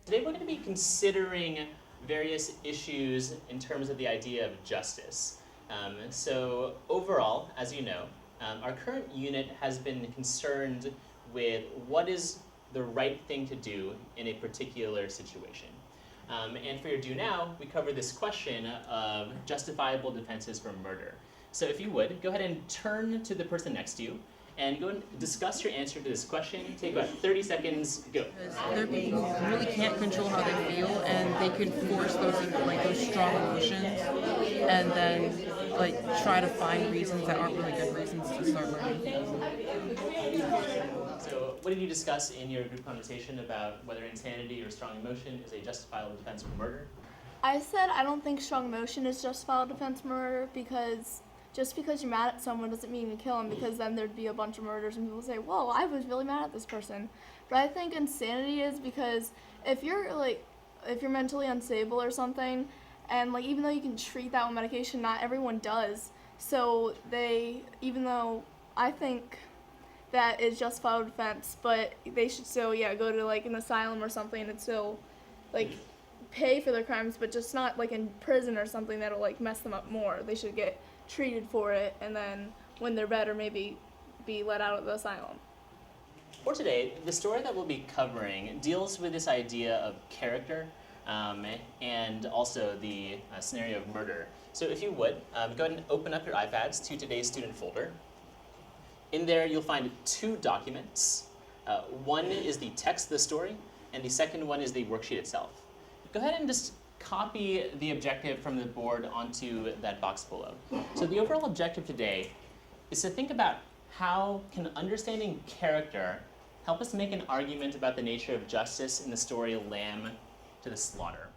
Today we're going to be considering various issues in terms of the idea of justice. So overall, as you know, our current unit has been concerned with what is the right thing to do in a particular situation. And for your Do Now, we cover this question of justifiable defenses for murder. So if you would, go ahead and turn to the person next to you and go and discuss your answer to this question. Take about 30 seconds, go. There people who really can't control how they feel, and they can force those strong emotions, and then try to find reasons that aren't really good reasons to start learning. So what did you discuss in your group conversation about whether insanity or strong emotion is a justifiable defense for murder? I said I don't think strong emotion is justifiable defense for murder because just because you're mad at someone doesn't mean you kill them, because then there'd be a bunch of murders and people say, whoa, I was really mad at this person. But I think insanity is because if you're mentally unstable or something, and even though you can treat that with medication, not everyone does. So even though I think that is justifiable defense, but they should still go to an asylum or something and still pay for their crimes, but just not in prison or something that'll mess them up more. They should get treated for it, and then when they're better, maybe be let out of the asylum. For today, the story that we'll be covering deals with this idea of character and also the scenario of murder. So if you would, go ahead and open up your iPads to today's student folder. In there, you'll find two documents. One is the text of the story, and the second one is the worksheet itself. Go ahead and just copy the objective from the board onto that box below. So the overall objective today is to think about how can understanding character help us make an argument about the nature of justice in the story Lamb to the Slaughter.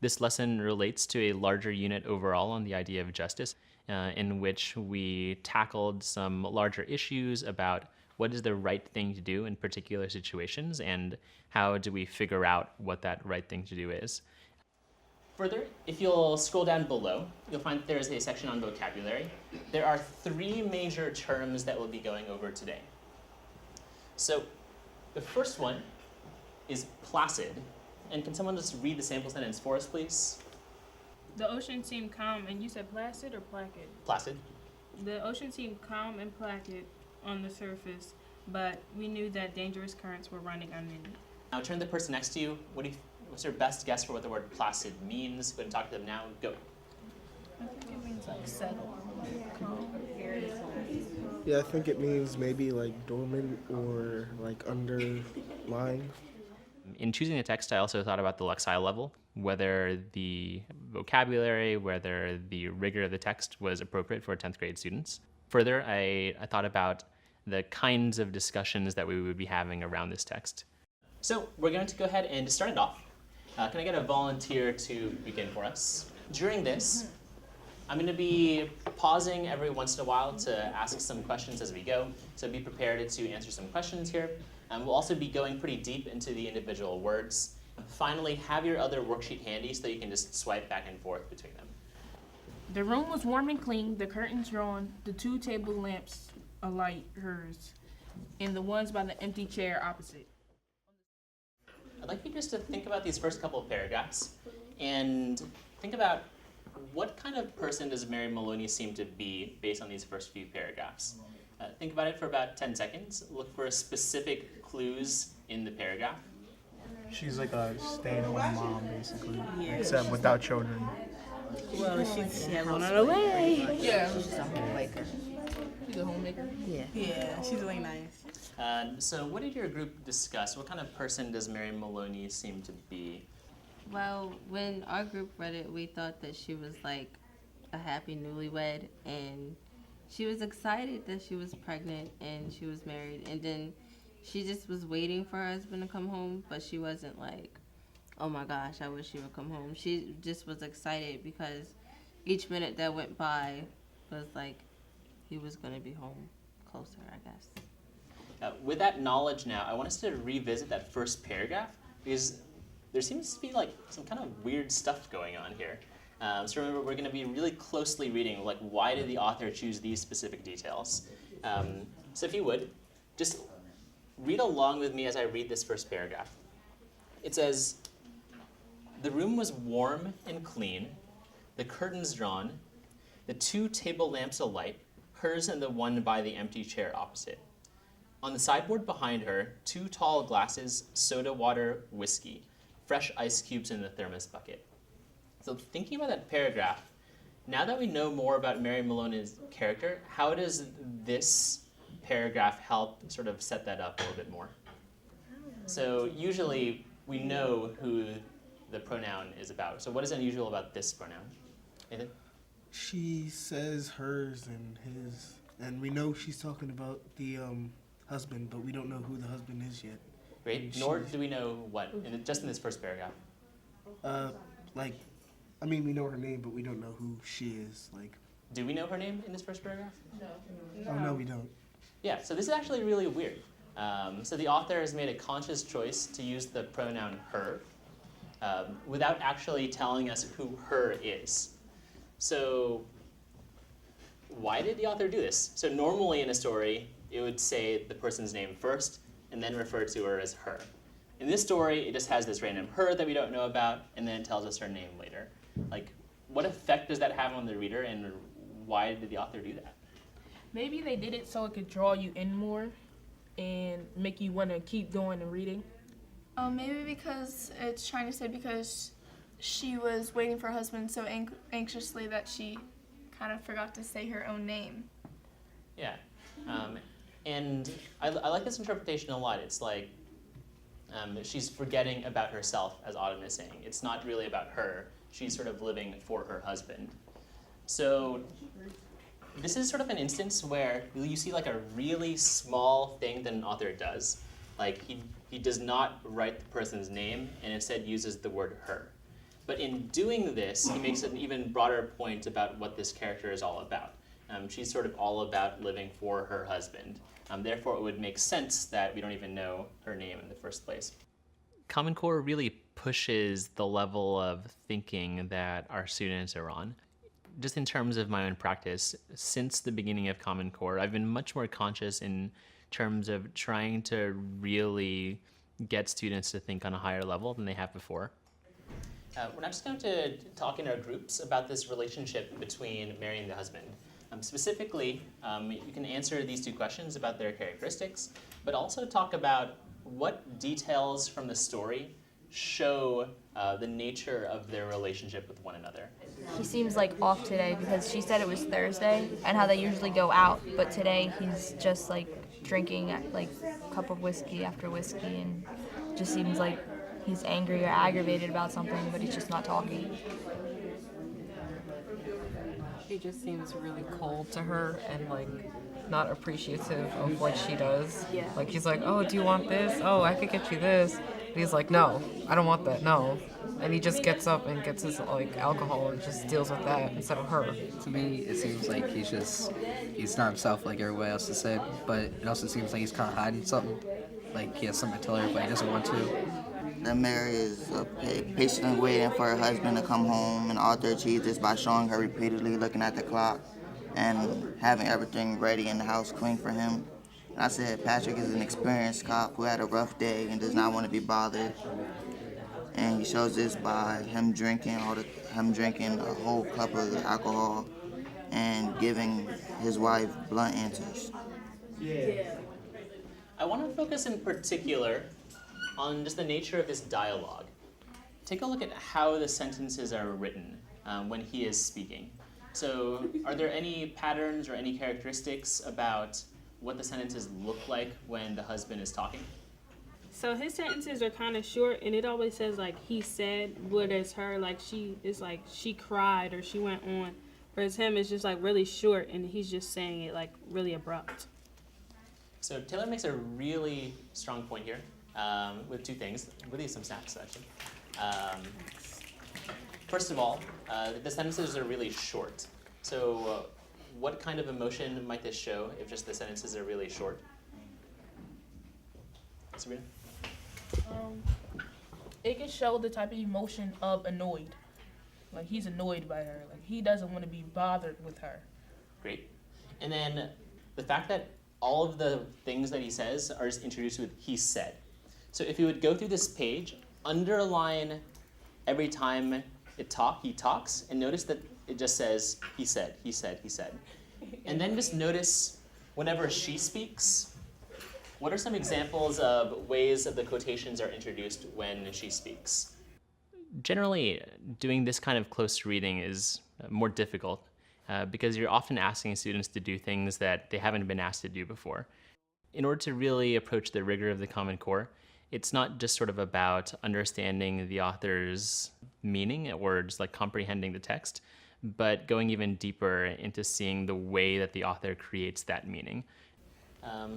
This lesson relates to a larger unit overall on the idea of justice, in which we tackled some larger issues about what is the right thing to do in particular situations and how do we figure out what that right thing to do is. Further, if you'll scroll down below, you'll find that there's a section on vocabulary. There are three major terms that we'll be going over today. So the first one is placid. And can someone just read the sample sentence for us, please? The ocean seemed calm, and you said placid or placid? Placid. The ocean seemed calm and placid on the surface, but we knew that dangerous currents were running underneath. Now turn to the person next to you. What's your best guess for what the word placid means? Go ahead and talk to them now. Go. I think it means settled. Yeah, I think it means maybe dormant or underlying. In choosing the text, I also thought about the lexile level, whether the vocabulary, whether the rigor of the text was appropriate for 10th grade students. Further, I thought about the kinds of discussions that we would be having around this text. So we're going to go ahead and start it off. Can I get a volunteer to begin for us? During this, I'm going to be pausing every once in a while to ask some questions as we go, so be prepared to answer some questions here. We'll also be going pretty deep into the individual words. Finally, have your other worksheet handy so that you can just swipe back and forth between them. The room was warm and clean, the curtains drawn, the two table lamps alight, hers, and the ones by the empty chair opposite. I'd like you just to think about these first couple of paragraphs and think about what kind of person does Mary Maloney seem to be based on these first few paragraphs. Think about it for about 10 seconds. Look for specific clues in the paragraph. She's like a stay-at-home mom, basically, except without children. Well, she has one on the way. Yeah. She's a homemaker. She's a homemaker? Yeah, she's really nice. So what did your group discuss? What kind of person does Mary Maloney seem to be? Well, when our group read it, we thought that she was like a happy newlywed, and she was excited that she was pregnant and she was married, and then she just was waiting for her husband to come home, but she wasn't like, oh my gosh, I wish he would come home. She just was excited because each minute that went by was like he was going to be home closer, I guess. With that knowledge now, I want us to revisit that first paragraph because there seems to be some kind of weird stuff going on here. So remember, we're going to be really closely reading, why did the author choose these specific details? So if you would, just read along with me as I read this first paragraph. it says, the room was warm and clean, the curtains drawn, the 2 table lamps alight, hers and the one by the empty chair opposite. On the sideboard behind her, 2 tall glasses, soda water, whiskey, fresh ice cubes in the thermos bucket. So thinking about that paragraph, now that we know more about Mary Maloney's character, how does this paragraph help sort of set that up a little bit more? So usually we know who the pronoun is about. So what is unusual about this pronoun? Nathan? She says hers and his, and we know she's talking about the husband, but we don't know who the husband is yet. Great. Nor do we know what, just in this first paragraph. We know her name, but we don't know who she is. Do we know her name in this first paragraph? Oh no, we don't. Yeah, so this is actually really weird. So the author has made a conscious choice to use the pronoun her without actually telling us who her is. So why did the author do this? So normally in a story, it would say the person's name first and then refer to her as her. In this story, it just has this random her that we don't know about, and then it tells us her name later. What effect does that have on the reader, and why did the author do that? Maybe they did it so it could draw you in more and make you want to keep going and reading. Maybe because it's trying to say because she was waiting for her husband so anxiously that she kind of forgot to say her own name. Yeah, and I like this interpretation a lot. It's like she's forgetting about herself, as Autumn is saying. It's not really about her. She's sort of living for her husband. So this is sort of an instance where you see a really small thing that an author does. He does not write the person's name and instead uses the word her. But in doing this, he makes an even broader point about what this character is all about. She's sort of all about living for her husband. Therefore, it would make sense that we don't even know her name in the first place. Common Core really pushes the level of thinking that our students are on. Just in terms of my own practice, since the beginning of Common Core, I've been much more conscious in terms of trying to really get students to think on a higher level than they have before. We're now just going to talk in our groups about this relationship between Mary and the husband. Specifically, you can answer these 2 questions about their characteristics, but also talk about what details from the story show the nature of their relationship with one another. He seems off today because she said it was Thursday and how they usually go out, but today he's just drinking a cup of whiskey after whiskey and just seems like he's angry or aggravated about something, but he's just not talking. He just seems really cold to her and not appreciative of what she does. Yeah. He's like, oh, do you want this? Oh, I could get you this. And he's like, no, I don't want that, no. And he just gets up and gets his alcohol and just deals with that instead of her. To me, it seems like he's not himself like everybody else has said, but it also seems like he's kind of hiding something. He has something to tell her, but he doesn't want to. That Mary is patiently waiting for her husband to come home, and author achieves this by showing her repeatedly looking at the clock and having everything ready in the house clean for him. And I said Patrick is an experienced cop who had a rough day and does not want to be bothered. And he shows this by him drinking a whole cup of alcohol and giving his wife blunt answers. I want to focus in particular on just the nature of this dialogue. Take a look at how the sentences are written when he is speaking. So are there any patterns or any characteristics about what the sentences look like when the husband is talking? So his sentences are kind of short, and it always says he said, whereas her she cried or she went on, whereas him is just really short and he's just saying it really abrupt. So Taylor makes a really strong point here with 2 things, really some snacks actually. First of all, the sentences are really short. So what kind of emotion might this show if just the sentences are really short? Sabrina? It can show the type of emotion of annoyed. He's annoyed by her. He doesn't want to be bothered with her. Great. And then the fact that all of the things that he says are just introduced with he said. So if you would go through this page underline every time he talks, and notice that it just says, he said, he said, he said. And then just notice whenever she speaks, what are some examples of ways that the quotations are introduced when she speaks? Generally, doing this kind of close reading is more difficult because you're often asking students to do things that they haven't been asked to do before. In order to really approach the rigor of the Common Core, it's not just sort of about understanding the author's meaning or just like comprehending the text, but going even deeper into seeing the way that the author creates that meaning.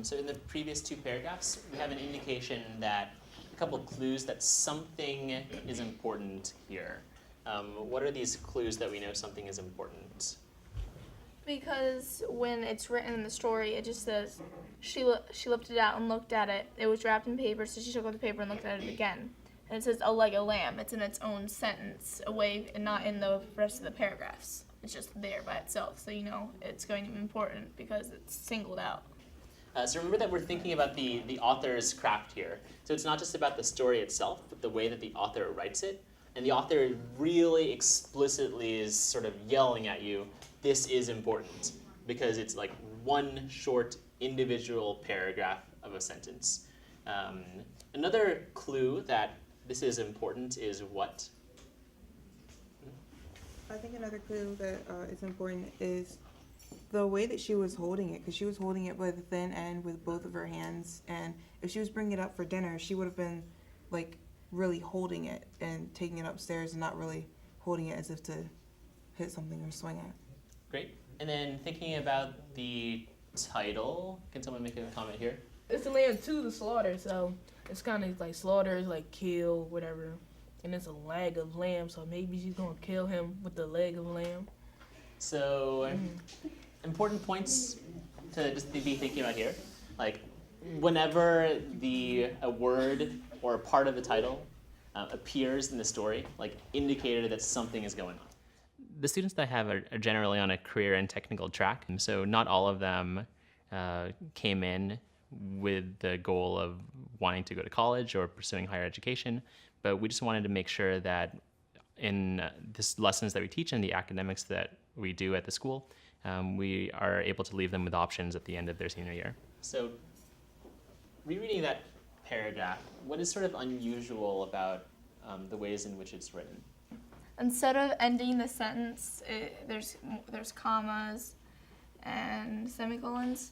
So in the previous two paragraphs, we have an indication that a couple clues that something is important here. What are these clues that we know something is important? Because when it's written in the story, it just says, she lifted it out and looked at it. It was wrapped in paper, so she took out the paper and looked at it again. And it says, "Oh, like a lamb." It's in its own sentence, away and not in the rest of the paragraphs. It's just there by itself, so you know it's going to be important because it's singled out. So remember that we're thinking about the author's craft here. So it's not just about the story itself, but the way that the author writes it. And the author really explicitly is sort of yelling at you, this is important, because it's like one short individual paragraph of a sentence. Another clue that this is important is what? I think another clue that is important is the way that she was holding it, because she was holding it by the thin end with both of her hands, and if she was bringing it up for dinner, she would have been like really holding it and taking it upstairs and not really holding it as if to hit something or swing at. Great. And then thinking about the title, can someone make a comment here? It's a lamb to the slaughter, so it's kind of like slaughter is like kill, whatever. And it's a leg of lamb, so maybe she's going to kill him with the leg of lamb. So, important points to just be thinking about here. Like, whenever a word or a part of the title appears in the story, like indicated that something is going on. The students that I have are generally on a career and technical track, and so not all of them came in with the goal of wanting to go to college or pursuing higher education, but we just wanted to make sure that in this lessons that we teach and the academics that we do at the school, we are able to leave them with options at the end of their senior year. So, rereading that paragraph, what is sort of unusual about the ways in which it's written? Instead of ending the sentence, there's commas and semicolons.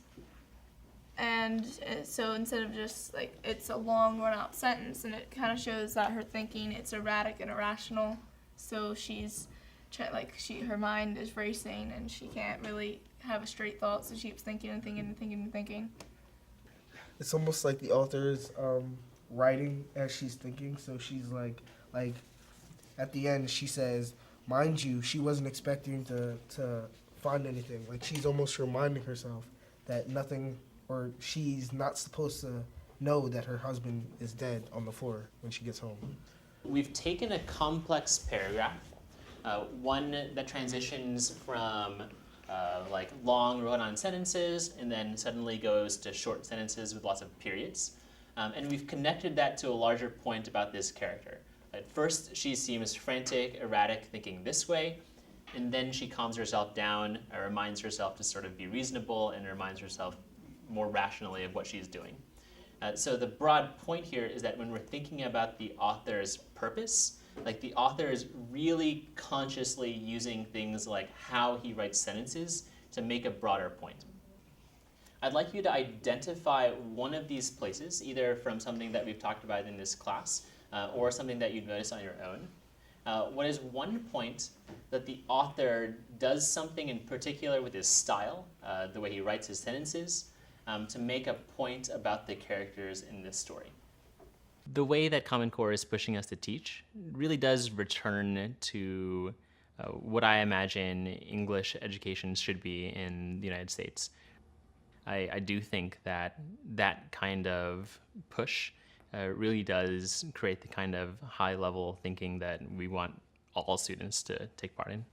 And so instead of just like, it's a long run out sentence, and it kind of shows that her thinking, it's erratic and irrational. So her mind is racing and she can't really have a straight thought, so she keeps thinking and thinking and thinking and thinking. It's almost like the author's writing as she's thinking. So she's like at the end she says, mind you, she wasn't expecting to find anything. Like she's almost reminding herself that nothing, or she's not supposed to know that her husband is dead on the floor when she gets home. We've taken a complex paragraph, one that transitions from like long run-on sentences and then suddenly goes to short sentences with lots of periods. And we've connected that to a larger point about this character. At first, she seems frantic, erratic, thinking this way, and then she calms herself down, reminds herself to sort of be reasonable, and reminds herself more rationally of what she's doing. So the broad point here is that when we're thinking about the author's purpose, like the author is really consciously using things like how he writes sentences to make a broader point. I'd like you to identify one of these places, either from something that we've talked about in this class, or something that you'd notice on your own. What is one point that the author does something in particular with his style, the way he writes his sentences, to make a point about the characters in this story? The way that Common Core is pushing us to teach really does return to what I imagine English education should be in the United States. I do think that that kind of push really does create the kind of high-level thinking that we want all students to take part in.